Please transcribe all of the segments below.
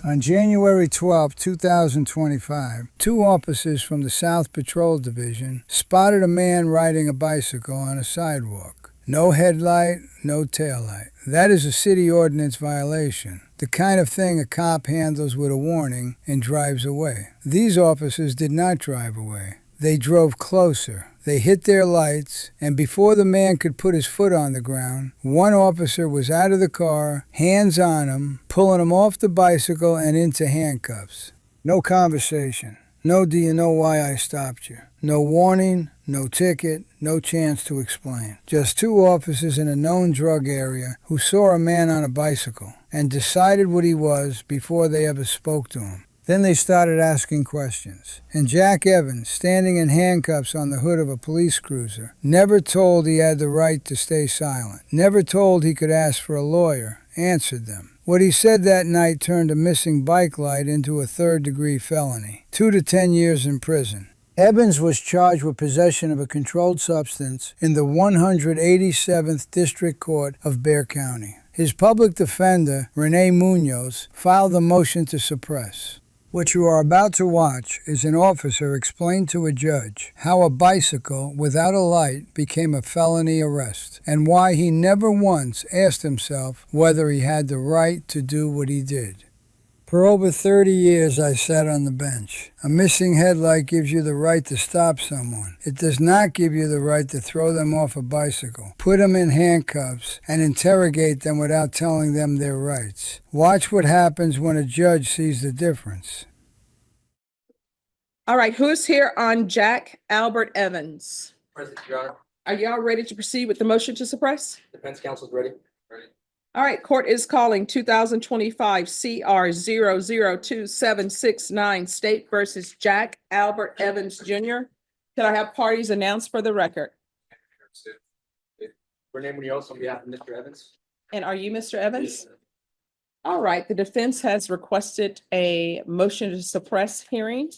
On January 12, 2025, two officers from the South Patrol Division spotted a man riding a bicycle on a sidewalk. No headlight, no taillight. That is a city ordinance violation, the kind of thing a cop handles with a warning and drives away. These officers did not drive away. They drove closer. They hit their lights, and before the man could put his foot on the ground, one officer was out of the car, hands on him, pulling him off the bicycle and into handcuffs. No conversation. No, do you know why I stopped you? No warning, no ticket, no chance to explain. Just two officers in a known drug area who saw a man on a bicycle and decided what he was before they ever spoke to him. Then they started asking questions. And Jack Evans, standing in handcuffs on the hood of a police cruiser, never told he had the right to stay silent, never told he could ask for a lawyer, answered them. What he said that night turned a missing bike light into a third-degree felony, 2 to 10 years in prison. Evans was charged with possession of a controlled substance in the 187th District Court of Bexar County. His public defender, Renee Munoz, filed a motion to suppress. What you are about to watch is an officer explain to a judge how a bicycle without a light became a felony arrest, and why he never once asked himself whether he had the right to do what he did. For over 30 years, I sat on the bench. A missing headlight gives you the right to stop someone. It does not give you the right to throw them off a bicycle, put them in handcuffs, and interrogate them without telling them their rights. Watch what happens when a judge sees the difference. All right, who's here on Jack Albert Evans? Present, Your Honor. Are y'all ready to proceed with the motion to suppress? Defense counsel's ready. All right, court is calling 2025 CR 0027769 State versus Jack Albert Evans Jr. Could I have parties announced for the record? Renee Munoz on behalf of Mr. Evans. And are you Mr. Evans? All right, the defense has requested a motion to suppress hearing.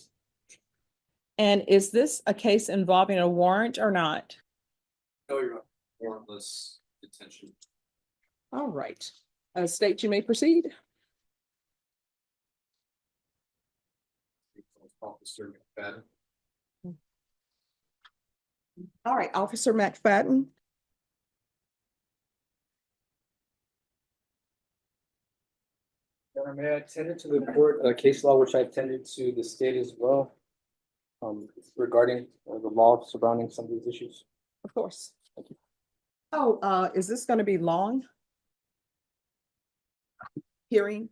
And is this a case involving a warrant or not? No, Your Honor. Warrantless detention. All right, State, you may proceed. Officer McFadden. All right, Officer McFadden. Your Honor, may I attend to the court case law, which I attended to the state as well, regarding the law surrounding some of these issues? Of course. Thank you. Oh, is this going to be long? Hearing?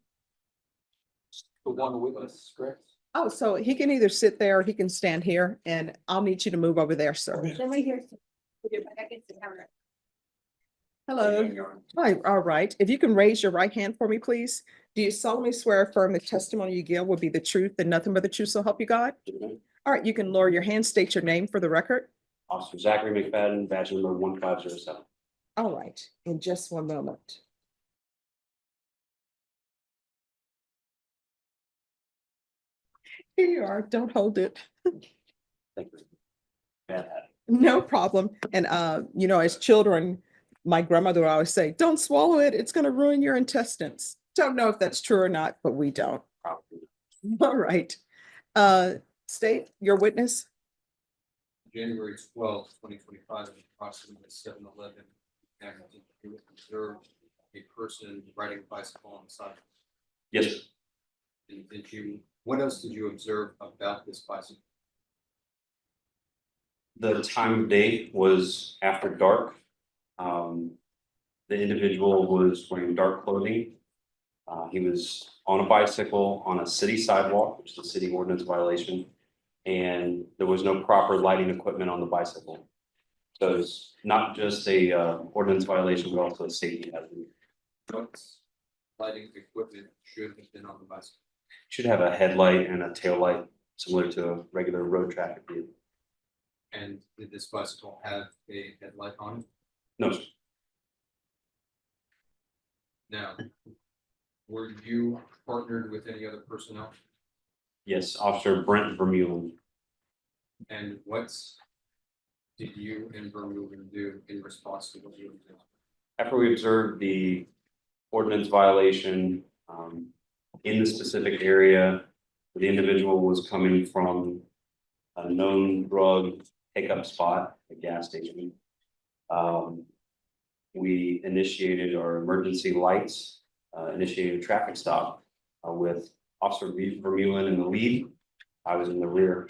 The one witness, correct? Oh, so he can either sit there or he can stand here, and I'll need you to move over there, sir. Right here. Hello. Hi, all right. If you can raise your right hand for me, please. Do you solemnly swear or affirm the testimony you give will be the truth and nothing but the truth, so help you God? All right, you can lower your hand, state your name for the record. Officer Zachary McFadden, badge number 1507. All right, in just one moment. Here you are, don't hold it. Thank you. Bad hat. No problem. And, as children, my grandmother would always say, don't swallow it. It's going to ruin your intestines. Don't know if that's true or not, but we don't. Probably. All right. State your witness. January 12th, 2025, at approximately 7:11. You observed a person riding a bicycle on the side. Yes, What else did you observe about this bicycle? the time of day was after dark. The individual was wearing dark clothing. He was on a bicycle on a city sidewalk, which is a city ordinance violation. And there was no proper lighting equipment on the bicycle. So it's not just a ordinance violation, but also a safety hazard. What lighting equipment should have been on the bicycle? Should have a headlight and a tail light similar to a regular road traffic vehicle. And did this bicycle have a headlight on it? No, sir. Now, were you partnered with any other personnel? Yes, Officer Brent Vermeulen. And what did you and Vermeulen do in response to what you observed? After we observed the ordinance violation, in the specific area. The individual was coming from a known drug pickup spot, a gas station. We initiated our emergency lights, initiated a traffic stop with Officer Vermeulen in the lead. I was in the rear.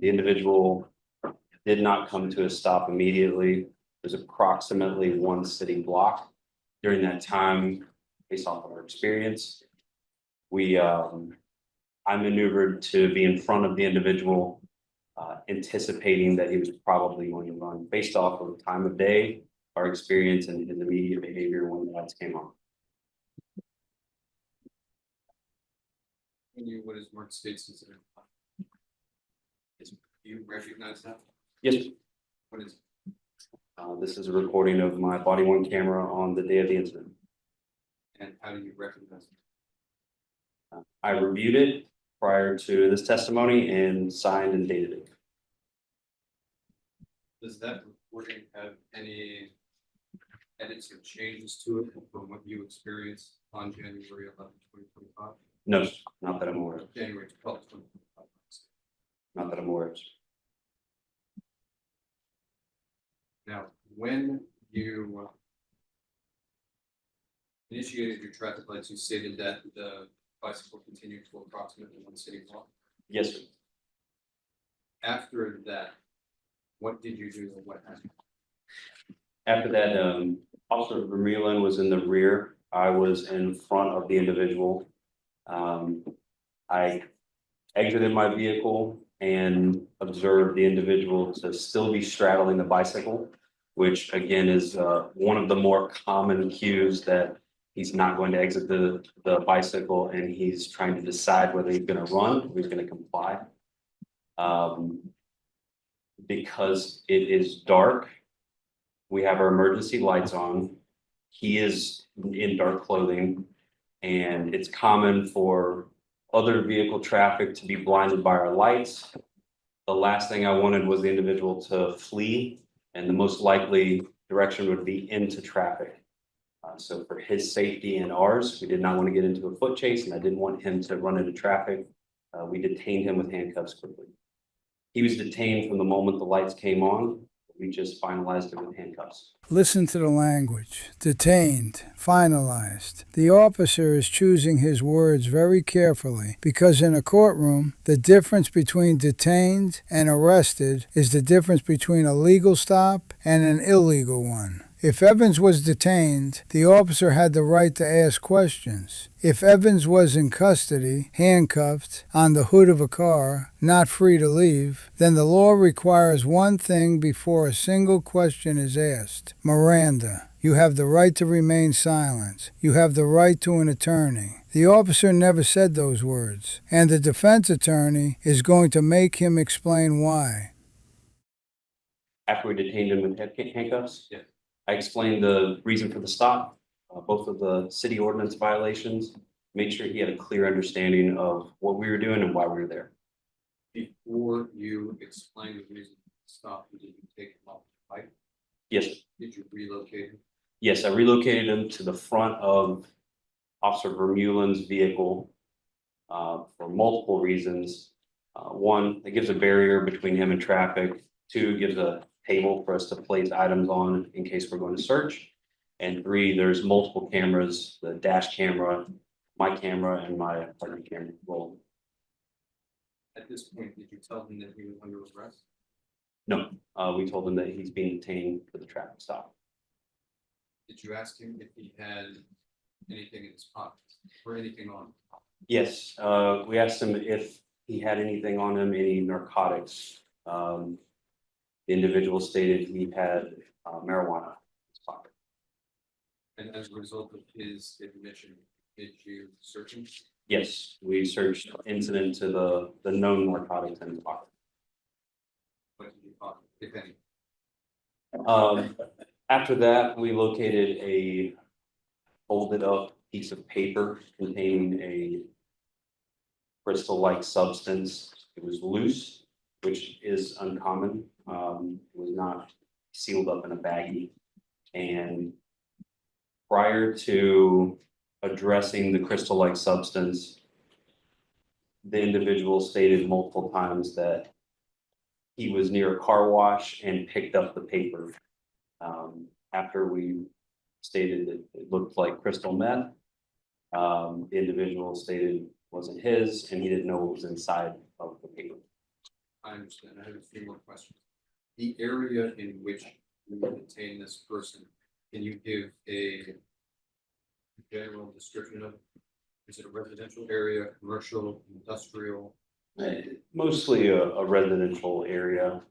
The individual did not come to a stop immediately. There's approximately one city block. During that time, based off of our experience, I maneuvered to be in front of the individual, anticipating that he was probably going to run based off of the time of day, our experience and his immediate behavior when the lights came on. What is Mark State's incident? Do you recognize that? Yes, What is? this is a recording of my body worn camera on the day of the incident. And how do you recognize it? I reviewed it prior to this testimony and signed and dated it. Does that recording have any edits or changes to it from what you experienced on January 11, 2025? No, not that I'm aware of. January 12, 2025. Not that I'm aware of. Now, when you initiated your traffic lights, you stated that the bicycle continued to approximately one city block. Yes, sir. After that, what did you do or what happened? After that, Officer Vermeulen was in the rear. I was in front of the individual. I exited my vehicle and observed the individual to still be straddling the bicycle, which again is one of the more common cues that he's not going to exit the bicycle and he's trying to decide whether he's going to run or he's going to comply. Because it is dark, we have our emergency lights on. He is in dark clothing, and it's common for other vehicle traffic to be blinded by our lights. The last thing I wanted was the individual to flee, and the most likely direction would be into traffic. So for his safety and ours, we did not want to get into a foot chase, and I didn't want him to run into traffic. We detained him with handcuffs quickly. He was detained from the moment the lights came on. We just finalized it with handcuffs. Listen to the language. Detained, finalized. The officer is choosing his words very carefully because in a courtroom, the difference between detained and arrested is the difference between a legal stop and an illegal one. If Evans was detained, the officer had the right to ask questions. If Evans was in custody, handcuffed, on the hood of a car, not free to leave, then the law requires one thing before a single question is asked. Miranda. You have the right to remain silent. You have the right to an attorney. The officer never said those words, and the defense attorney is going to make him explain why. After we detained him with handcuffs? Yeah. I explained the reason for the stop, both of the city ordinance violations, made sure he had a clear understanding of what we were doing and why we were there. Before you explained the reason for the stop, did you take him off the bike? Yes, Did you relocate him? yes, I relocated him to the front of Officer Vermeulen's vehicle for multiple reasons. One, it gives a barrier between him and traffic. Two, gives a table for us to place items on in case we're going to search. And three, there's multiple cameras, the dash camera, my camera, and my partner camera rolling. At this point, did you tell him that he was under arrest? No, we told him that he's being detained for the traffic stop. Did you ask him if he had anything in his pockets or anything on him? Yes, we asked him if he had anything on him, any narcotics. The individual stated he had marijuana in his pocket. And as a result of his admission, did you search him? Yes, we searched incident to the known narcotics in his pocket. What did you find, if any? After that, we located a folded up piece of paper containing a crystal-like substance. It was loose, which is uncommon. It was not sealed up in a baggie. And prior to addressing the crystal-like substance, the individual stated multiple times that he was near a car wash and picked up the paper. After we stated that it looked like crystal meth, the individual stated it wasn't his and he didn't know what was inside of the paper. I understand. I have a few more questions. The area in which you detain this person, can you give a general description of? Is it a residential area, commercial, industrial? Mostly a residential area.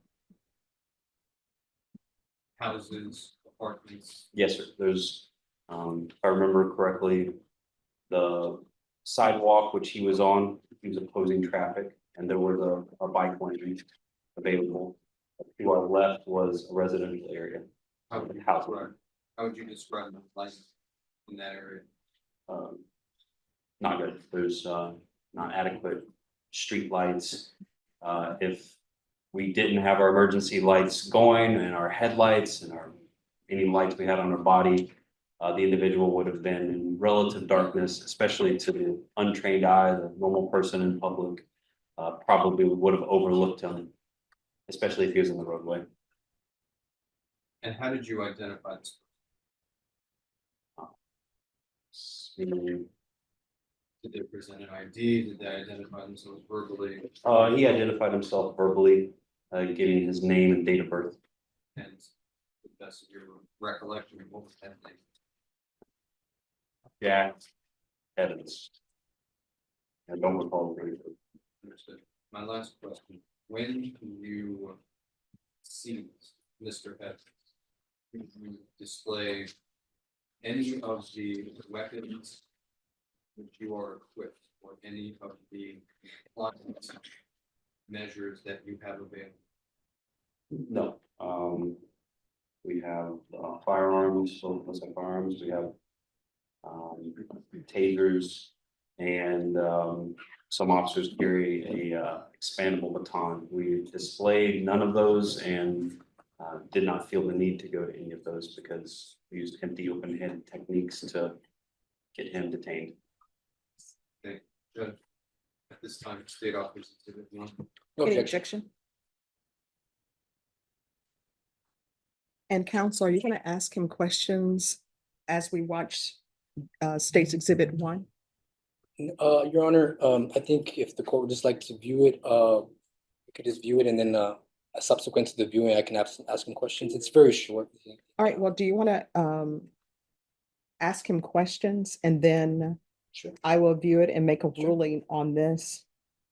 Houses, apartments? Yes, sir. There's, if I remember correctly, the sidewalk which he was on, he was opposing traffic, and there was a bike lane available. To our left was a residential area. How would you House. describe, how would you describe the light in that area? Not good. There's not adequate street lights. If we didn't have our emergency lights going and our headlights and any lights we had on our body, the individual would have been in relative darkness, especially to the untrained eye, the normal person in public, probably would have overlooked him, especially if he was in the roadway. And how did you identify this? Did they present an ID? Did they identify themselves verbally? He identified himself verbally, giving his name and date of birth. And to the best of your recollection, what was that name? Jack Evans. I don't recall the name. Understood. My last question, when you see Mr. Evans, did you display any of the weapons which you are equipped, or any of the compliance measures that you have available? No, we have firearms, both of us have firearms, we have tasers, and some officers carry a expandable baton. We displayed none of those and did not feel the need to go to any of those because we used empty open head techniques to get him detained. Judge, at this time, state officers exhibit one. No Any objection. objection? And counsel, are you going to ask him questions as we watch State's Exhibit 1? Your Honor, I think if the court would just like to view it, we could just view it, and then subsequent to the viewing, I can ask him questions. It's very short. All right, well, do you want to ask him questions and then Sure. I will view it and make a Sure. ruling on this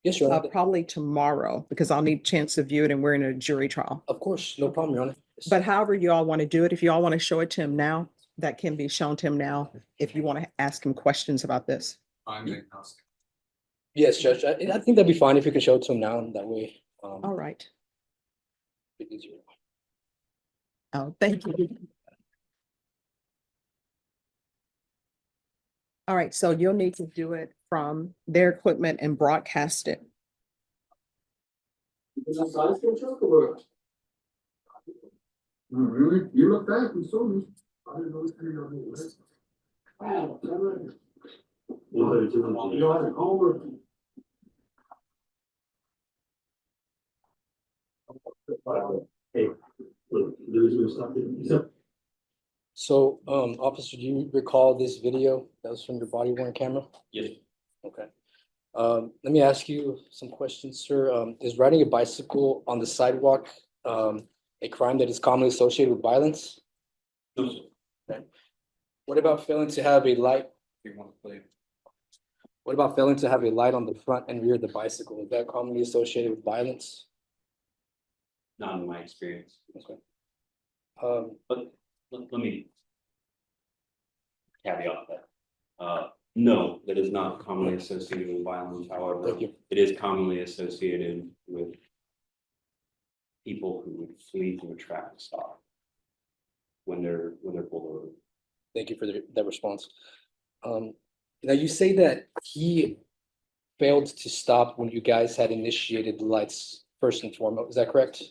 Yes, Your Honor. probably tomorrow because I'll need a chance to view it and we're in a jury trial. Of course, no problem, Your Honor. Yes. But however you all want to do it, if you all want to show it to him now, that can be shown to him now. If you want to ask him questions about this. I'm agnostic. Yes, Judge, I think that'd be fine if you can show it to him now, and that way. All right. It is your- Oh, thank you. All right, so you'll need to do it from their equipment and broadcast it. Really? You look back, you saw me. I didn't know this thing on the list. You know, I had homework. Hey, look, there's something. So, officer, do you recall this video that was from your body worn camera? Yes. Okay. Let me ask you some questions, sir. Is riding a bicycle on the sidewalk, a crime that is commonly associated with violence? No, sir. Okay. What about failing to have a light? If you want to play. What about failing to have a light on the front and rear of the bicycle? Is that commonly associated with violence? Not in my experience. Okay. But let me caveat that. No, that is not commonly associated with violence. However, Thank you. it is commonly associated with people who would flee from a traffic stop when they're pulled over. Thank you for that response. Now you say that he failed to stop when you guys had initiated the lights first and foremost. Is that correct?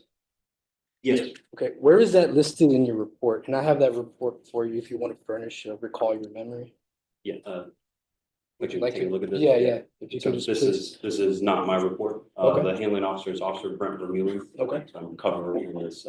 Yes, Okay, where is that listed in your report? Can I have that report for you if you want to furnish, recall your memory? Yeah, Would you like take a to look at this? Yeah, yeah. If you So could just this please. is not my report. Okay. The handling officer is Officer Brent Vermeulen. Okay. So I'm covering this,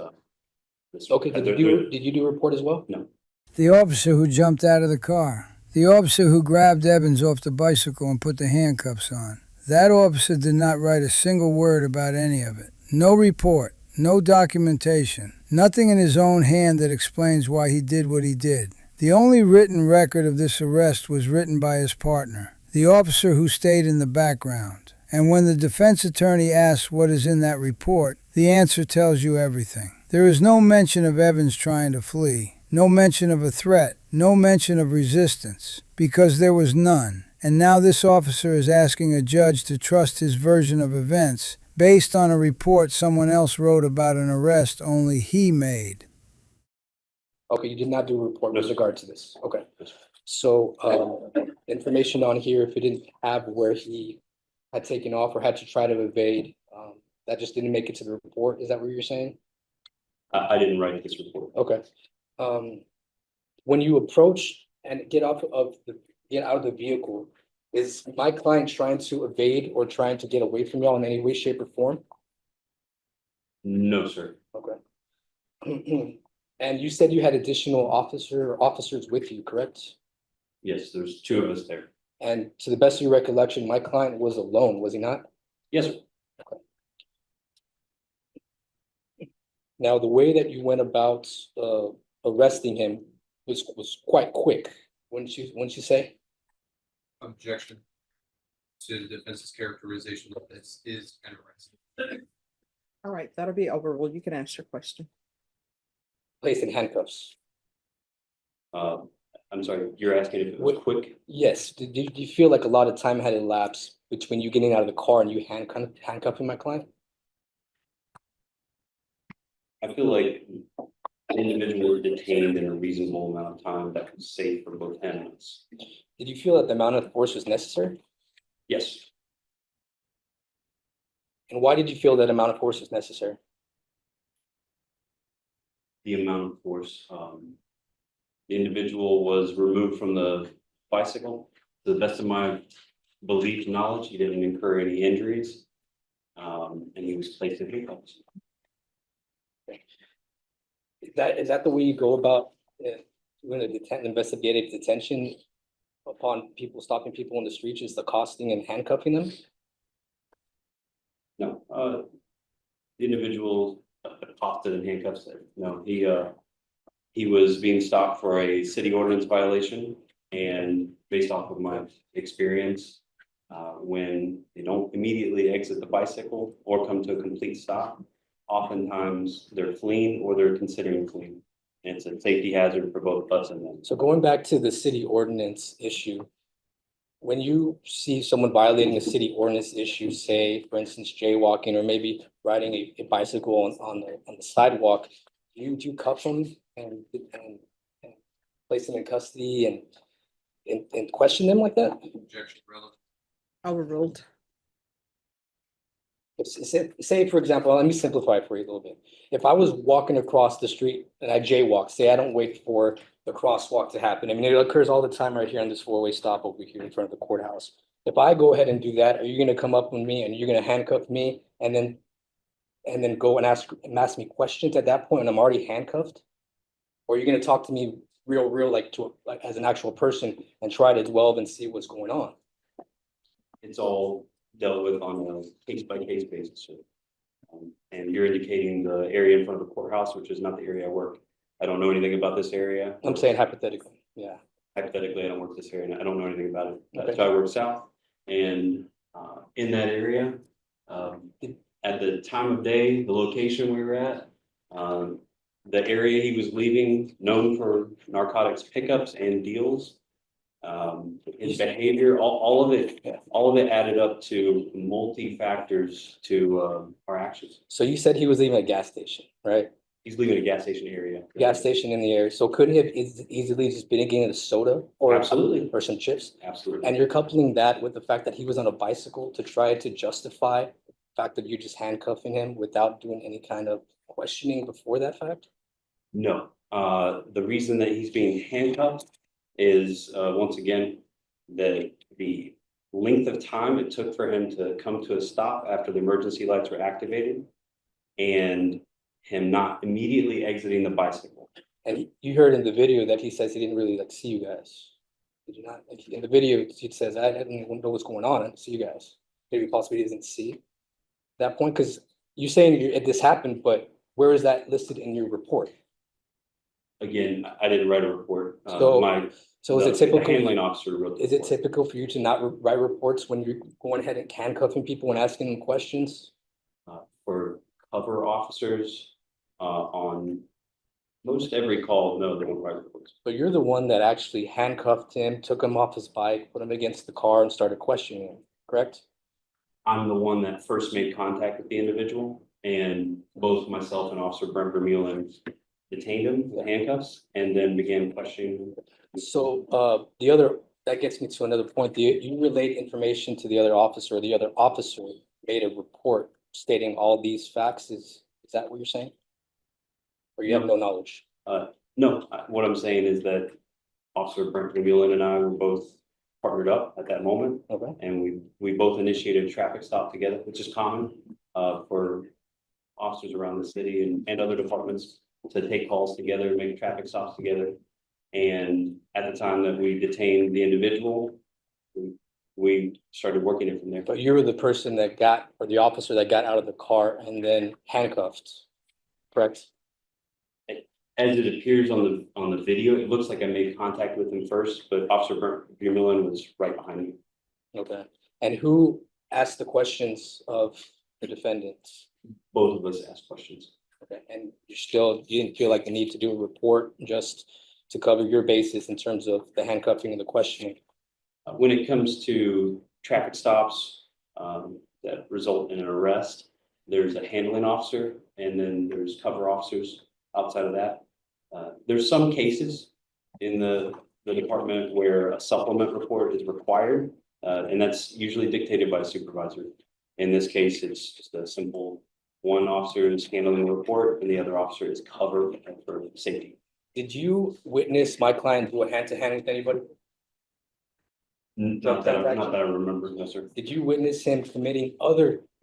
this. Okay, did you do a report as well? No. The officer who jumped out of the car. The officer who grabbed Evans off the bicycle and put the handcuffs on. That officer did not write a single word about any of it. No report, no documentation, nothing in his own hand that explains why he did what he did. The only written record of this arrest was written by his partner, the officer who stayed in the background. And when the defense attorney asks what is in that report, the answer tells you everything. There is no mention of Evans trying to flee, no mention of a threat, no mention of resistance, because there was none. And now this officer is asking a judge to trust his version of events based on a report someone else wrote about an arrest only he made. Okay, you did not do a report No, with sir. regard to this. Okay. Yes, sir. So, information on here, if it didn't have where he had taken off or had to try to evade, that just didn't make it to the report. Is that what you're saying? I didn't write this report. Okay. When you approach and get out of the vehicle, is my client trying to evade or trying to get away from y'all in any way, shape, or form? No, sir. Okay. And you said you had additional officers with you, correct? Yes, there's two of us there. And to the best of your recollection, my client was alone, was he not? Yes, sir. Now, the way that you went about arresting him was quite quick, wouldn't you say? Objection to the defense's characterization of this is an arrest. All right, that'll be overruled. You can ask your question. Placed in handcuffs. I'm sorry, you're asking if it was quick? Yes. Do you feel like a lot of time had elapsed between you getting out of the car and you handcuffing my client? I feel like an individual is detained in a reasonable amount of time that was safe for both ends. Did you feel that the amount of force was necessary? Yes, And why did you feel that amount of force was necessary? the amount of force. The individual was removed from the bicycle. To the best of my belief and knowledge, he didn't incur any injuries. And he was placed in handcuffs. Is that the way you go about doing a investigative detention upon stopping people in the streets, is the accosting and handcuffing them? No, the individual accosted in handcuffs. No, he was being stopped for a city ordinance violation, and based off of my experience, when they don't immediately exit the bicycle or come to a complete stop, oftentimes they're fleeing or they're considering fleeing. And it's a safety hazard for both us and them. So going back to the city ordinance issue, when you see someone violating a city ordinance issue, say, for instance, jaywalking or maybe riding a bicycle on the sidewalk, do you cuff them and place them in custody and question them like that? Objection relevant. Overruled. Say, for example, let me simplify it for you a little bit. If I was walking across the street and I jaywalk, say I don't wait for the crosswalk to happen. I mean, it occurs all the time right here on this four-way stop over here in front of the courthouse. If I go ahead and do that, are you gonna come up with me and you're gonna handcuff me and then go and ask me questions at that point and I'm already handcuffed? Or are you gonna talk to me real like as an actual person and try to delve and see what's going on? It's all dealt with on a case-by-case basis, sir. And you're indicating the area in front of the courthouse, which is not the area I work. I don't know anything about this area. I'm saying hypothetically, yeah. Hypothetically, I don't work this area and I don't know anything about it. Okay. So I work south and in that area, at the time of day, the location we were at, the area he was leaving, known for narcotics pickups and deals. His behavior, all of it added up to multi-factors to our actions. So you said he was leaving a gas station, right? He's leaving a gas station area. Gas station in the area. So couldn't he have easily just been getting a soda or Absolutely. or some chips? Absolutely. And you're coupling that with the fact that he was on a bicycle to try to justify the fact that you're just handcuffing him without doing any kind of questioning before that fact? No, the reason that he's being handcuffed is, once again, the length of time it took for him to come to a stop after the emergency lights were activated, and him not immediately exiting the bicycle. And you heard in the video that he says he didn't really like see you guys. Did you not? Like, in the video, he says, I didn't know what's going on. I didn't see you guys. Maybe possibly he doesn't see that point, because you're saying this happened, but where is that listed in your report? Again, I didn't write a report. So is it The typical? handling officer wrote the Is it report. typical for you to not write reports when you're going ahead and handcuffing people and asking them questions? For cover officers, on most every call, no, they don't write reports. But you're the one that actually handcuffed him, took him off his bike, put him against the car and started questioning him, correct? I'm the one that first made contact with the individual, and both myself and Officer Brent Vermeulen detained him with handcuffs and then began questioning him. So that gets me to another point. You relayed information to the other officer, the other officer made a report stating all these facts. Is that what you're saying? Or you have no knowledge? No, what I'm saying is that Officer Brent Vermeulen and I were both partnered up at that moment, Okay. and we both initiated a traffic stop together, which is common for officers around the city and other departments to take calls together, make traffic stops together. And at the time that we detained the individual, we started working it from there. But you were the person that got, or the officer that got out of the car and then handcuffed, correct? As it appears on the video, it looks like I made contact with him first, but Officer Brent Vermeulen was right behind me. Okay. And who asked the questions of the defendants? Both of us asked questions. Okay. And you didn't feel like the need to do a report just to cover your basis in terms of the handcuffing and the questioning? When it comes to traffic stops that result in an arrest, there's a handling officer and then there's cover officers outside of that. There's some cases in the department where a supplement report is required, and that's usually dictated by a supervisor. In this case, it's just a simple one officer is handling the report and the other officer is covered for safety. Did you witness my client do a hand-to-hand with anybody? Not that I remember, no, sir. Did you witness him committing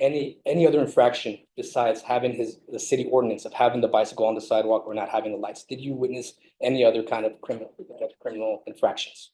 any other infraction besides having the city ordinance of having the bicycle on the sidewalk or not having the lights? Did you witness any other kind of criminal infractions?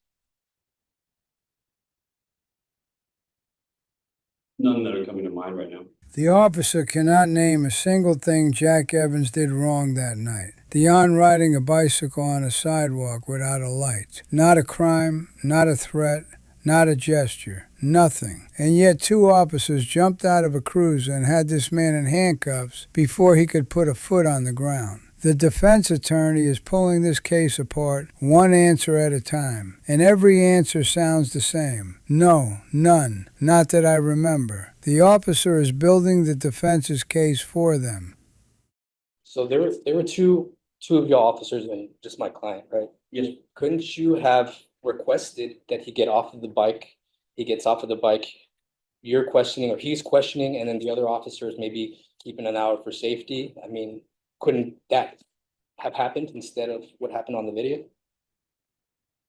None that are coming to mind right now. The officer cannot name a single thing Jack Evans did wrong that night. Beyond riding a bicycle on a sidewalk without a light. Not a crime, not a threat, not a gesture, nothing. And yet 2 officers jumped out of a cruiser and had this man in handcuffs before he could put a foot on the ground. The defense attorney is pulling this case apart one answer at a time, and every answer sounds the same. No, none, not that I remember. The officer is building the defense's case for them. So there were two of your officers and just my client, right? Yes. Couldn't you have requested that he get off of the bike? He gets off of the bike, you're questioning or he's questioning, and then the other officers maybe keeping an eye out for safety. I mean, couldn't that have happened instead of what happened on the video?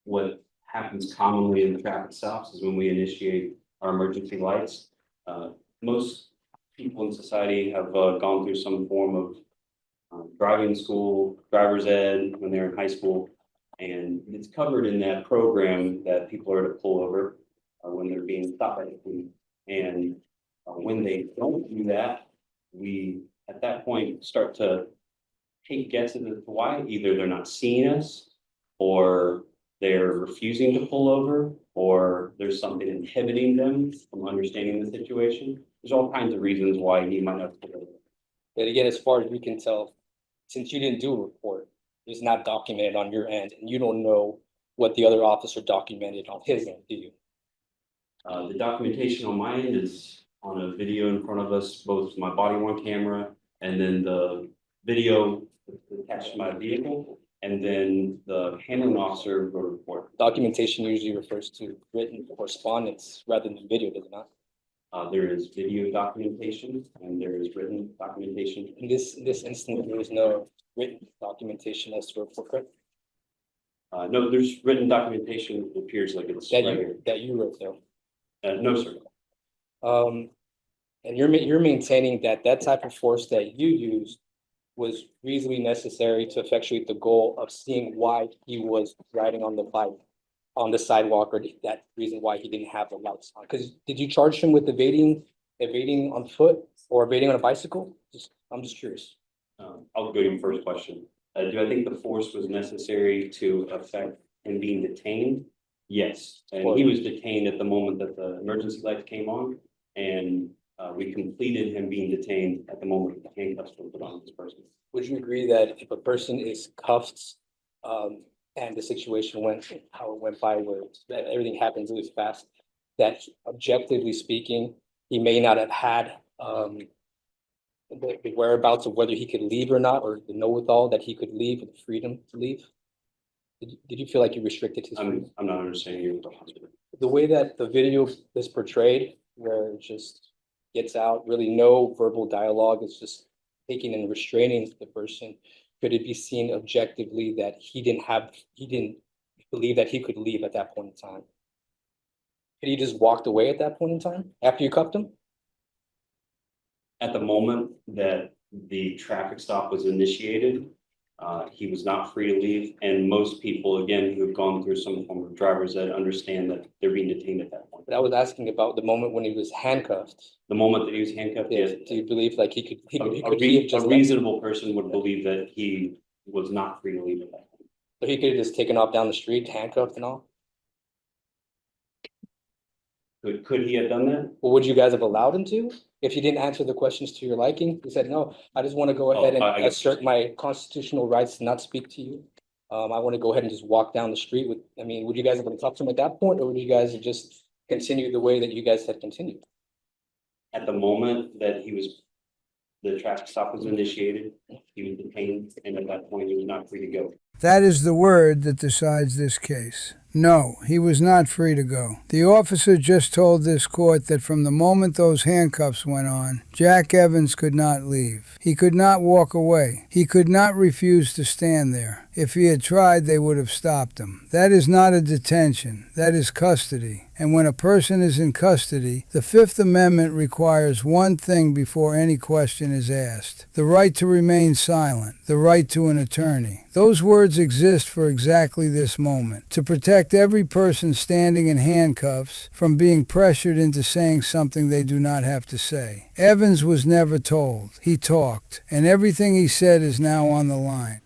What happens commonly in the traffic stops is when we initiate our emergency lights. Most people in society have gone through some form of driving school, driver's ed when they're in high school. And it's covered in that program that people are to pull over when they're being stopped by the police. And when they don't do that, we at that point start to take guesses as to why. Either they're not seeing us, or they're refusing to pull over, or there's something inhibiting them from understanding the situation. There's all kinds of reasons why he might not pull over. But again, as far as we can tell, since you didn't do a report, it's not documented on your end, and you don't know what the other officer documented on his end, do you? The documentation on my end is on a video in front of us, both my body worn camera and then the video attached to my vehicle, and then the handling officer wrote a report. Documentation usually refers to written correspondence rather than video, does it not? There is video documentation and there is written documentation. In this instance, there is no written documentation as to a report, correct? No, there's written documentation. It appears like it's That right you, here. that you wrote though? No, sir. And you're maintaining that that type of force that you used was reasonably necessary to effectuate the goal of seeing why he was riding on the bike, on the sidewalk, or that reason why he didn't have the lights on? Because did you charge him with evading on foot or evading on a bicycle? I'm just curious. I'll go to your first question. Do I think the force was necessary to affect him being detained? Yes, and he was detained at the moment that the emergency lights came on, and we completed him being detained at the moment that the handcuffs were put on this person. Would you agree that if a person is cuffed, and the situation went how it went by, where that everything happens really fast, that objectively speaking, he may not have had the whereabouts of whether he could leave or not, or the know-withal that he could leave with the freedom to leave? Did you feel like you restricted his freedom? I'm not understanding your question. The way that the video is portrayed, where it just gets out, really no verbal dialogue, it's just taking and restraining the person. Could it be seen objectively that he didn't believe that he could leave at that point in time? Could he just walked away at that point in time after you cuffed him? At the moment that the traffic stop was initiated, he was not free to leave. And most people, again, who have gone through some form of driver's ed understand that they're being detained at that point. But I was asking about the moment when he was handcuffed. The moment that he was handcuffed, yes. Do you believe like he could A reasonable person would believe that he was not free to leave at that point. so he could have just taken off down the street, handcuffed and all? Could he have done that? Or would you guys have allowed him to? If you didn't answer the questions to your liking, you said, no, I just want to go ahead and I guess- assert my constitutional rights to not speak to you. I want to go ahead and just walk down the street with, I mean, would you guys have talked to him at that point, or would you guys have just continued the way that you guys had continued? At the moment that the traffic stop was initiated, he was detained, and at that point, he was not free to go. That is the word that decides this case. No, he was not free to go. The officer just told this court that from the moment those handcuffs went on, Jack Evans could not leave. He could not walk away. He could not refuse to stand there. If he had tried, they would have stopped him. That is not a detention. That is custody. And when a person is in custody, the Fifth Amendment requires one thing before any question is asked: the right to remain silent, the right to an attorney. Those words exist for exactly this moment, to protect every person standing in handcuffs from being pressured into saying something they do not have to say. Evans was never told. He talked, and everything he said is now on the line.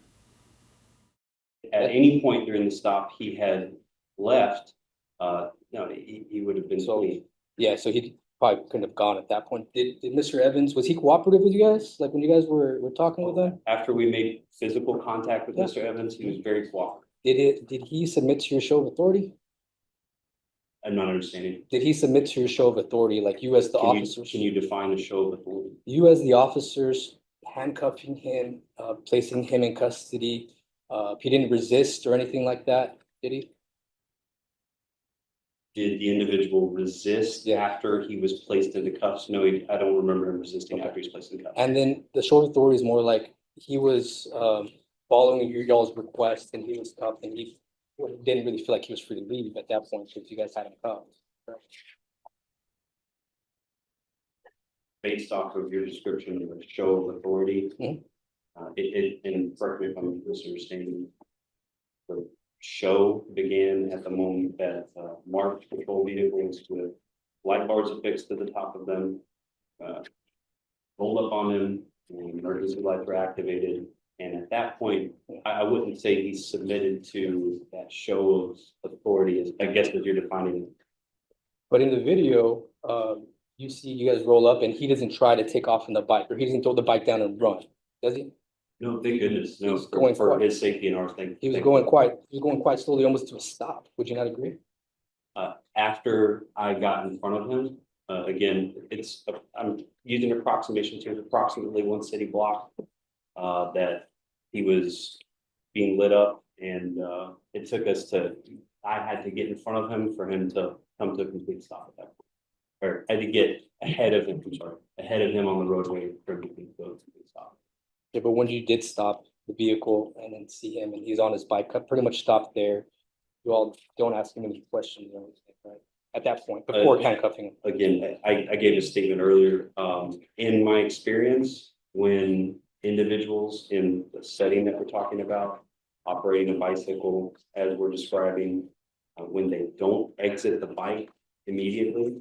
At any point during the stop, he had left, no, he would have been So- clean. Yeah, so he probably couldn't have gone at that point. Did Mr. Evans, was he cooperative with you guys? Like when you guys were talking with him? After we made physical contact with Yeah. Mr. Evans, he was very cooperative. Did he submit to your show of authority? I'm not understanding. Did he submit to your show of authority, like you as the officers? Can you define a show of authority? You as the officers handcuffing him, placing him in custody, he didn't resist or anything like that, did he? Did the individual resist after he was placed into cuffs? No, I don't remember him resisting Okay. after he was placed in cuffs. And then the show of authority is more like he was following y'all's request, and he was cuffed, and he didn't really feel like he was free to leave at that point because you guys had him cuffed. Based off of your description of a show of authority, Mhm. And correct me if I'm misunderstanding, the show began at the moment that marked patrol vehicles with light bars affixed to the top of them rolled up on him, and emergency lights were activated. And at that point, I wouldn't say he submitted to that show of authority, as I guess as you're defining it. But in the video, you see you guys roll up and he doesn't try to take off on the bike, or he doesn't throw the bike down and run, does he? No, thank goodness, no, He's going for for- his safety and our thing. He was going quite slowly, almost to a stop. Would you not agree? After I got in front of him, again, I'm using approximation to approximately one city block. That he was being lit up, and it took I had to get in front of him for him to come to a complete stop at that point. Or I had to get ahead of him on the roadway for him to go to a complete stop. Yeah, but when you did stop, the vehicle and then see him and he's on his bike, pretty much stopped there. You all don't ask him any questions or anything, right? At that point, before handcuffing him. Again, I gave a statement earlier, in my experience, when individuals in the setting that we're talking about, operating a bicycle, as we're describing, when they don't exit the bike immediately,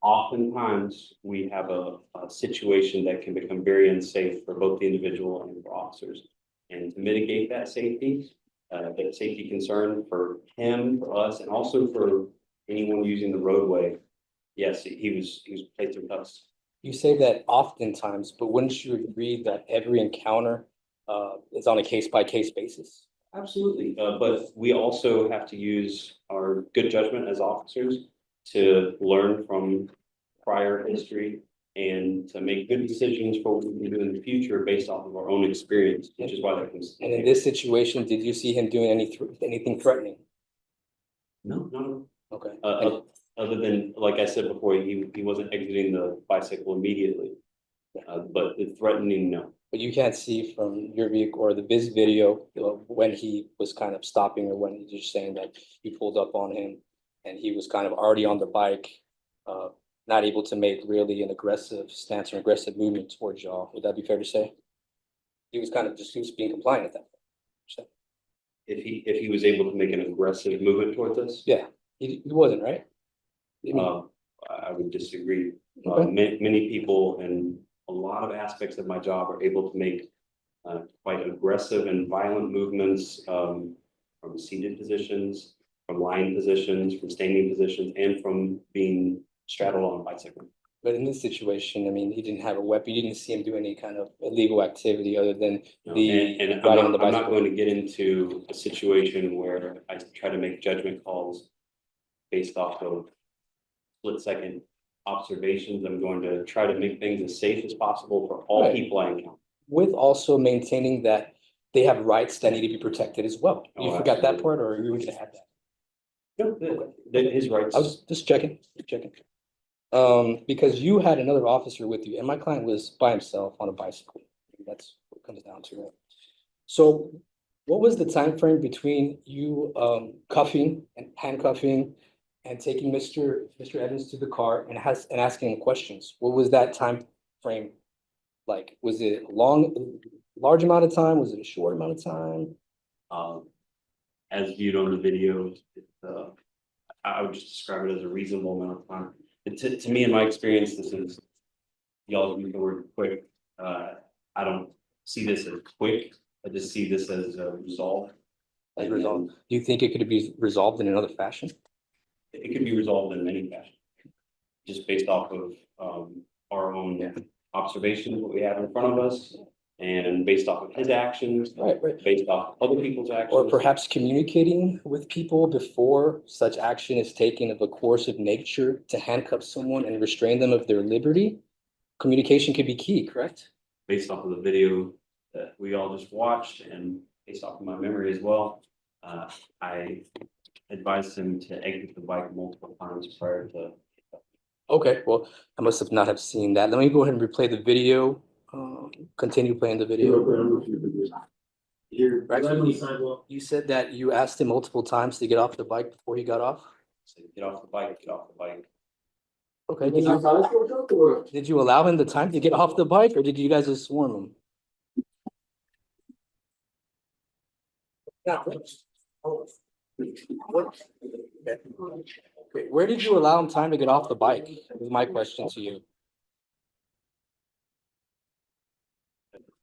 oftentimes we have a situation that can become very unsafe for both the individual and for officers. And to mitigate that safety concern for him, for us, and also for anyone using the roadway, yes, he was placed in cuffs. You say that oftentimes, but wouldn't you agree that every encounter is on a case-by-case basis? Absolutely, but we also have to use our good judgment as officers to learn from prior history and to make good decisions for what we can do in the future based off of our own experience, which is why that comes. And in this situation, did you see him doing anything threatening? No, no, Okay. other than, like I said before, he wasn't exiting the bicycle immediately. But the threatening, no. But you can't see from your vehicle or this video when he was kind of stopping or when you're saying that you pulled up on him and he was kind of already on the bike, not able to make really an aggressive stance or aggressive movement towards y'all. Would that be fair to say? He was being compliant at that point. If he was able to make an aggressive movement towards us, Yeah, he wasn't, right? I mean, I would disagree. Okay. Many people and a lot of aspects of my job are able to make quite aggressive and violent movements from seated positions, from lying positions, from standing positions, and from being straddled on a bicycle. But in this situation, I mean, he didn't have a weapon. You didn't see him do any kind of illegal activity other than And riding on the I'm not bicycle. going to get into a situation where I try to make judgment calls based off of split-second observations. I'm going to try to make things as safe as possible for all Right. people I encounter. With also maintaining that they have rights that need to be protected as well. You Oh, forgot that absolutely. part, or you were gonna add that? No, his rights. I was just checking. Because you had another officer with you, and my client was by himself on a bicycle. That's what it comes down to. Right? So, what was the time frame between you cuffing and handcuffing and taking Mr. Evans to the car and asking him questions? What was that time frame like? Was it a large amount of time? Was it a short amount of time? As viewed on the video, I would just describe it as a reasonable amount of time. To me, in my experience, this is, y'all use the word quick. I don't see this as quick. I just see this as a resolve. As a result, do you think it could be resolved in another fashion? It could be resolved in many fashions. Just based off of our own observations, what we have in front of us, and based off of his actions, Right. based off other people's actions. Or perhaps communicating with people before such action is taken of a coercive nature to handcuff someone and restrain them of their liberty. Communication could be key, correct? Based off of the video that we all just watched and based off of my memory as well, I advised him to exit the bike multiple times prior to. Okay, well, I must have not have seen that. Let me go ahead and replay the video. Continue playing the video. You're right on the Actually, sidewalk. you said that you asked him multiple times to get off the bike before he got off. Say, get off the bike, get off the bike. Okay, did you allow him the time to get off the bike, or did you guys just swarm him? Okay, where did you allow him time to get off the bike? Is my question to you.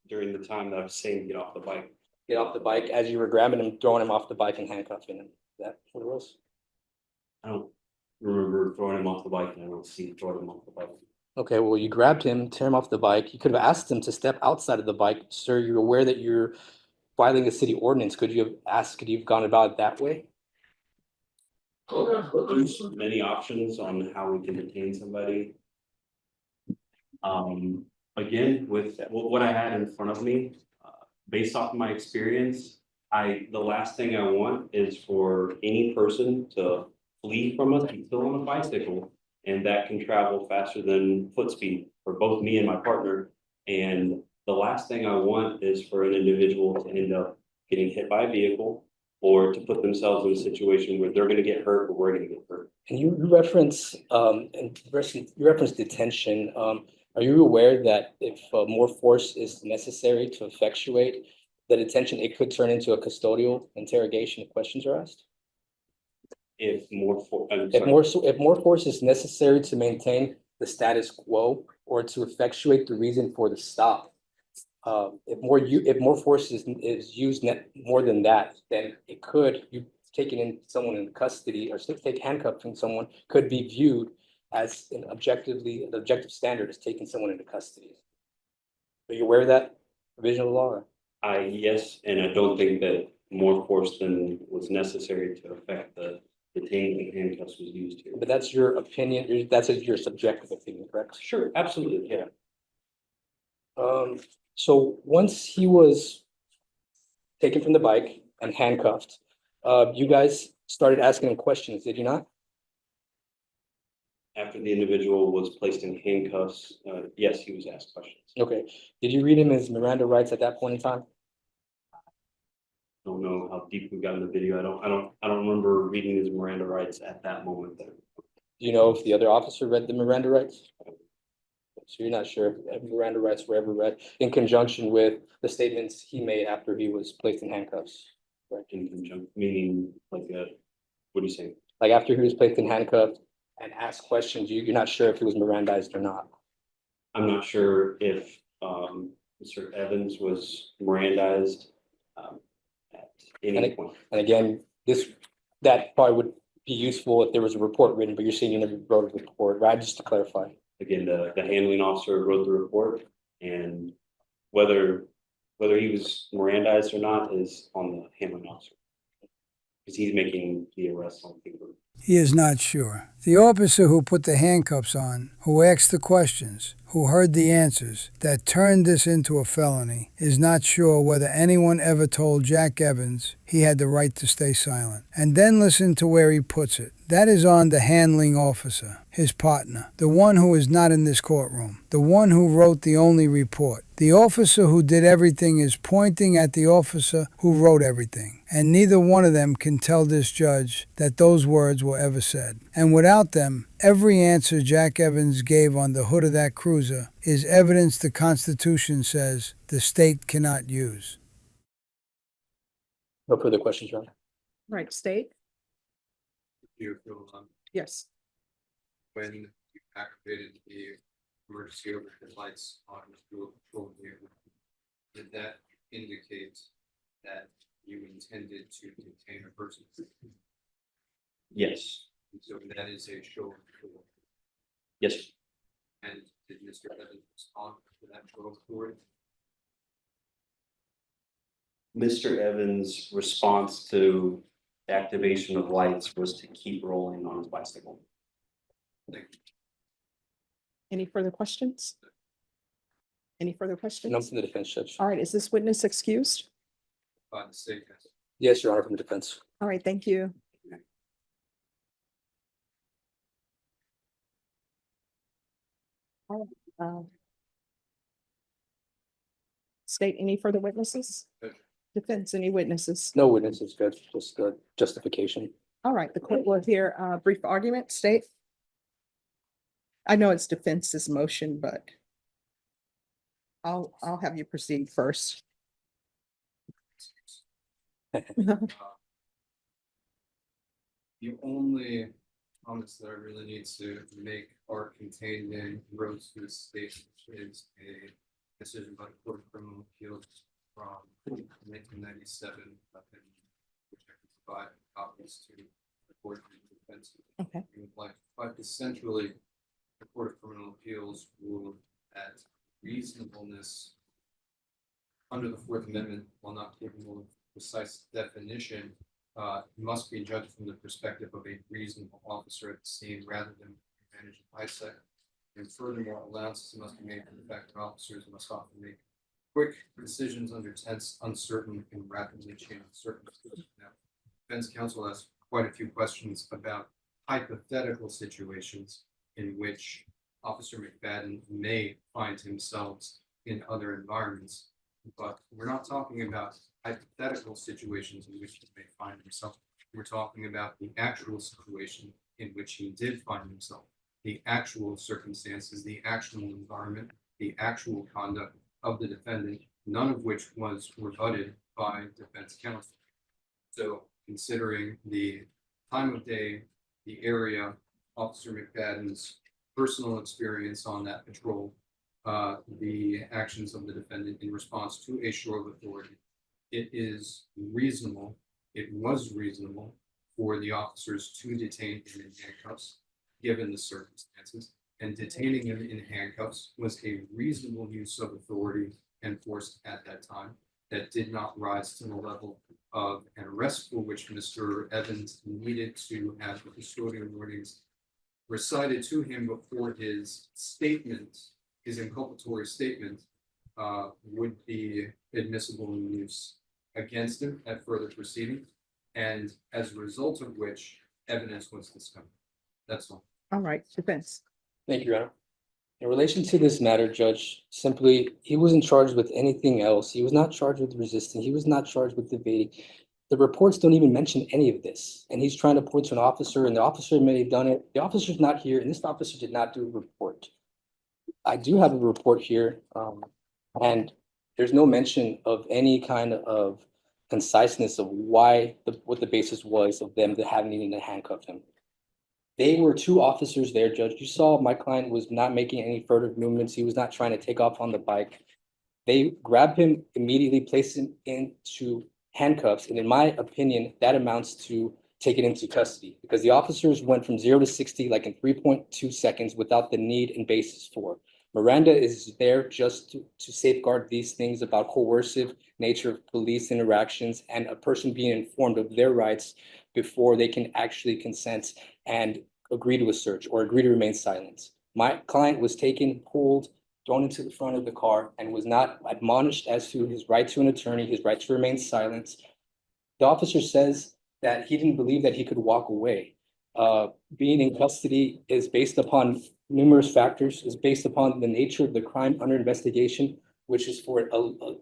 During the time that I was saying get off the bike. Get off the bike as you were grabbing him, throwing him off the bike and handcuffing him. Is that what it was? I don't remember throwing him off the bike and I don't see throwing him off the bike. Okay, well, you grabbed him, tear him off the bike. You could have asked him to step outside of the bike. Sir, you're aware that you're violating a city ordinance. Could you have gone about it that way? There's many options on how we can detain somebody. Again, with what I had in front of me, based off of my experience, the last thing I want is for any person to flee from us until on a bicycle, and that can travel faster than foot speed for both me and my partner. And The last thing I want is for an individual to end up getting hit by a vehicle or to put themselves in a situation where they're gonna get hurt or we're gonna get hurt. And you reference, you reference detention. Are you aware that if more force is necessary to effectuate the detention, it could turn into a custodial interrogation if questions are asked? If more for, I'm If sorry. if more force is necessary to maintain the status quo or to effectuate the reason for the stop, if more force is used more than that, then it could, you taking in someone in custody or handcuffing someone could be viewed as an the objective standard is taking someone into custody. Are you aware of that provision of the law? Yes, and I don't think that more force than was necessary to affect the detaining and handcuffs was used here. But that's your opinion, that's your subjective opinion, correct? Sure, absolutely, yeah. So once he was taken from the bike and handcuffed, you guys started asking him questions, did you not? After the individual was placed in handcuffs, yes, he was asked questions. Okay. Did you read him his Miranda rights at that point in time? Don't know how deep we got in the video. I don't remember reading his Miranda rights at that moment there. Do you know if the other officer read the Miranda rights? So you're not sure if Miranda rights were ever read in conjunction with the statements he made after he was placed in handcuffs? In conjunction, meaning like what do you say? Like after he was placed in handcuffs and asked questions, you're not sure if he was Mirandized or not? I'm not sure if Mr. Evans was Mirandized at any point. And again, that probably would be useful if there was a report written, but you're saying you never wrote a report, right? Just to clarify. Again, the handling officer wrote the report, and whether he was Mirandized or not is on the handling officer. Because he's making the arrest on paper. He is not sure. The officer who put the handcuffs on, who asked the questions, who heard the answers, that turned this into a felony, is not sure whether anyone ever told Jack Evans he had the right to stay silent. And then listen to where he puts it. That is on the handling officer, his partner, the one who is not in this courtroom, the one who wrote the only report. The officer who did everything is pointing at the officer who wrote everything. And neither one of them can tell this judge that those words were ever said. And without them, every answer Jack Evans gave on the hood of that cruiser is evidence the Constitution says the state cannot use. No further questions, Your Honor. Right, state? You feel, Yes. when you activated the emergency overhead lights on the patrol vehicle, did that indicate that you intended to detain a person? Yes, So that is a show of force. yes. And did Mr. Evans respond to that show of force? Mr. Evans' response to the activation of lights was to keep rolling on his bicycle. Any further questions? Any further questions? None from the defense, Judge. All right, is this witness excused? By the state. Yes, Your Honor, from the defense. All right, thank you. All right, State, any further witnesses? Judge. Defense, any witnesses? No witnesses, Judge, just justification. All right, the court will hear a brief argument. State? I know it's defense's motion, but I'll have you proceed first. The only comments that I really need to make are contained in Rose to the state, which is a decision by the Court of Criminal Appeals from 1997, which I can provide copies to the Court of Defense. Okay. But essentially, the Court of Criminal Appeals ruled that reasonableness under the Fourth Amendment, while not capable of precise definition, must be judged from the perspective of a reasonable officer at the scene rather than managed eyesight. And furthermore, allowances must be made for the fact that officers must often make quick decisions under tense, uncertain, and rapidly changing circumstances. Now, defense counsel has quite a few questions about hypothetical situations in which Officer McFadden may find himself in other environments. But we're not talking about hypothetical situations in which he may find himself. We're talking about the actual situation in which he did find himself, the actual circumstances, the actual environment, the actual conduct of the defendant, none of which was rebutted by defense counsel. So considering the time of day, the area, Officer McFadden's personal experience on that patrol, the actions of the defendant in response to a show of authority, it is reasonable, it was reasonable for the officers to detain him in handcuffs, given the circumstances, and detaining him in handcuffs was a reasonable use of authority and force at that time that did not rise to the level of an arrest for which Mr. Evans needed to have the custodial warnings recited to him before his statement, his inculpatory statement, would be admissible in use against him at further proceedings, and as a result of which evidence was discovered. That's all. All right, defense. Thank you, Your Honor. In relation to this matter, Judge, simply, he wasn't charged with anything else. He was not charged with resisting. He was not charged with evading. The reports don't even mention any of this. And he's trying to point to an officer, and the officer may have done it. The officer's not here, and this officer did not do a report. I do have a report here, and there's no mention of any kind of conciseness of why, what the basis was of them needing to handcuff him. They were two officers there, Judge. You saw my client was not making any further movements. He was not trying to take off on the bike. They grabbed him immediately, placed him into handcuffs. And in my opinion, that amounts to taking into custody because the officers went from 0 to 60 like in 3.2 seconds without the need and basis for. Miranda is there just to safeguard these things about coercive nature of police interactions and a person being informed of their rights before they can actually consent and agree to a search or agree to remain silent. My client was taken, pulled, thrown into the front of the car and was not admonished as to his right to an attorney, his right to remain silent. The officer says that he didn't believe that he could walk away. Being in custody is based upon numerous factors, is based upon the nature of the crime under investigation, which is for an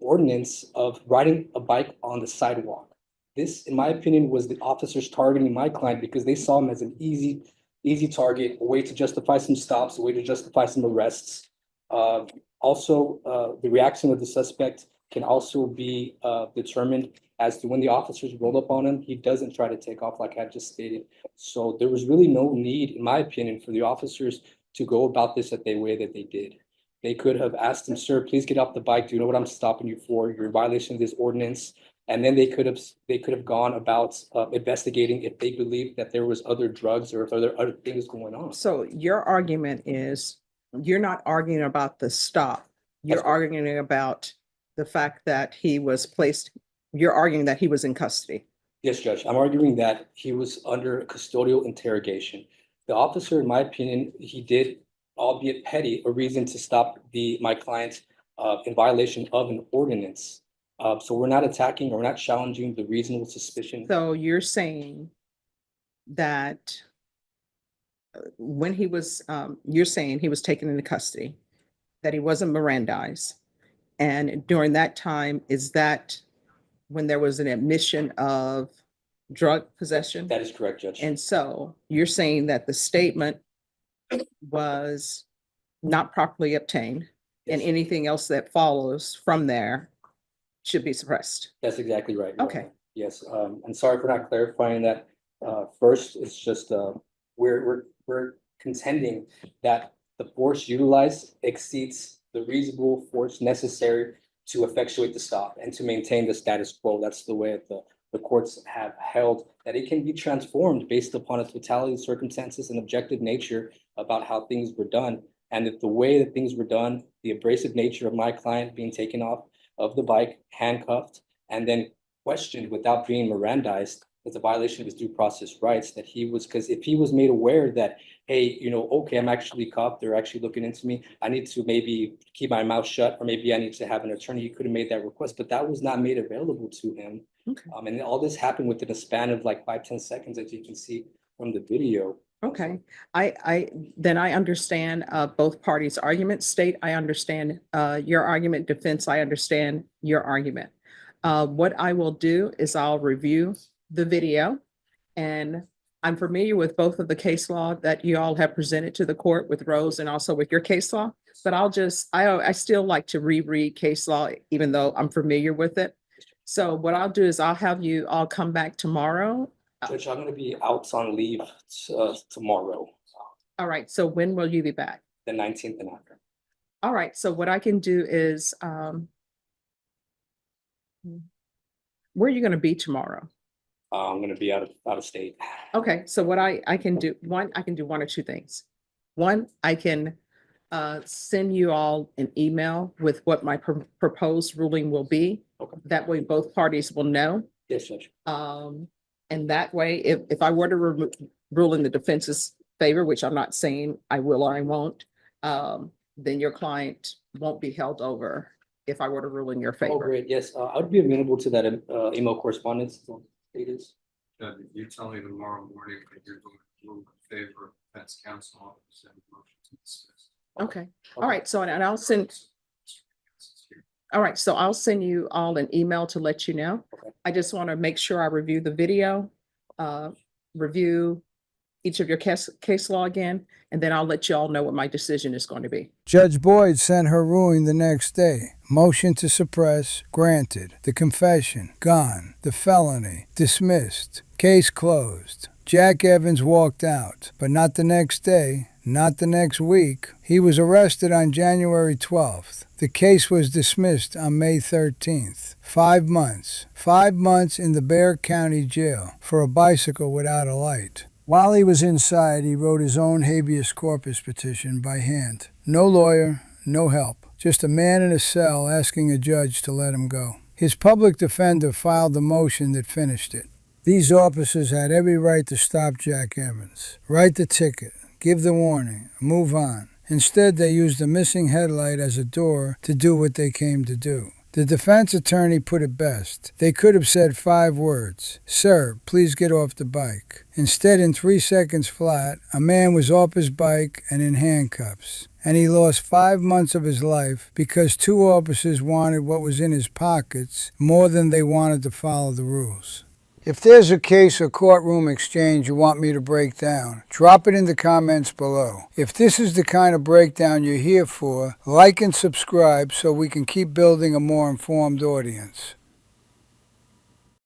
ordinance of riding a bike on the sidewalk. This, in my opinion, was the officers targeting my client because they saw him as an easy target, a way to justify some stops, a way to justify some arrests. Also, the reaction of the suspect can also be determined as to when the officers roll up on him, he doesn't try to take off like I just stated. So there was really no need, in my opinion, for the officers to go about this the way that they did. They could have asked him, sir, please get off the bike. Do you know what I'm stopping you for? You're in violation of this ordinance. And then they could have gone about investigating if they believed that there was other drugs or if other things going on. So your argument is, you're not arguing about the stop. You're That's correct. arguing about the fact that he was placed, you're arguing that he was in custody. Yes, Judge. I'm arguing that he was under custodial interrogation. The officer, in my opinion, he did, albeit petty, a reason to stop my client in violation of an ordinance. So we're not attacking or we're not challenging the reasonable suspicion. So you're saying that when he was, you're saying he was taken into custody, that he wasn't Mirandized. And during that time, is that when there was an admission of drug possession? That is correct, Judge. And so you're saying that the statement was not properly obtained and Yes. anything else that follows from there should be suppressed. That's exactly right. Your Okay. Honor. Yes, and sorry for not clarifying that. First, it's just, we're contending that the force utilized exceeds the reasonable force necessary to effectuate the stop and to maintain the status quo. That's the way the courts have held that it can be transformed based upon a totality of circumstances and objective nature about how things were done. And if the way that things were done, the abrasive nature of my client being taken off of the bike, handcuffed, and then questioned without being Mirandized, is a violation of his due process rights that he was, because if he was made aware that, hey, okay, I'm actually cuffed, they're actually looking into me, I need to maybe keep my mouth shut, or maybe I need to have an attorney, he could have made that request, but that was not made available to him. Okay. And all this happened within a span of like 5-10 seconds, as you can see from the video. Okay, then I understand, both parties' arguments. State, I understand, your argument. Defense, I understand your argument. What I will do is I'll review the video, and I'm familiar with both of the case law that you all have presented to the court with Rose and also with your case law. But I still like to reread case law, even though I'm familiar with it. So what I'll do is I'll have you all come back tomorrow. Judge, I'm gonna be out on leave tomorrow, All right, so when will you be back? the 19th and after. All right, so what I can do is, where are you gonna be tomorrow? I'm gonna be out of state. Okay, so what I can do, I can do one or two things. One, I can send you all an email with what my proposed ruling will be. Okay. That way both parties will know. Yes, Judge. And that way, if I were to rule in the defense's favor, which I'm not saying I will or I won't, then your client won't be held over if I were to rule in your Oh, favor. great, yes, I would be amenable to that email correspondence. It is. Judge, if you tell me tomorrow morning that you're going to rule in favor of defense counsel, I'll send a motion to dismiss. Okay, all right, so and I'll send, all right, so I'll send you all an email to let you know. Okay. I just want to make sure I review the video, review each of your case law again, and then I'll let you all know what my decision is going to be. Judge Boyd sent her ruling the next day. Motion to suppress, granted. The confession, gone. The felony, dismissed. Case closed. Jack Evans walked out, but not the next day, not the next week. He was arrested on January 12th. The case was dismissed on May 13th. 5 months. 5 months in the Bexar County jail for a bicycle without a light. While he was inside, he wrote his own habeas corpus petition by hand. No lawyer, no help. Just a man in a cell asking a judge to let him go. His public defender filed the motion that finished it. These officers had every right to stop Jack Evans, write the ticket, give the warning, move on. Instead, they used the missing headlight as a door to do what they came to do. The defense attorney put it best. They could have said 5 words. Sir, please get off the bike. Instead, in 3 seconds flat, a man was off his bike and in handcuffs. And he lost 5 months of his life because 2 officers wanted what was in his pockets more than they wanted to follow the rules. If there's a case or courtroom exchange you want me to break down, drop it in the comments below. If this is the kind of breakdown you're here for, like and subscribe so we can keep building a more informed audience.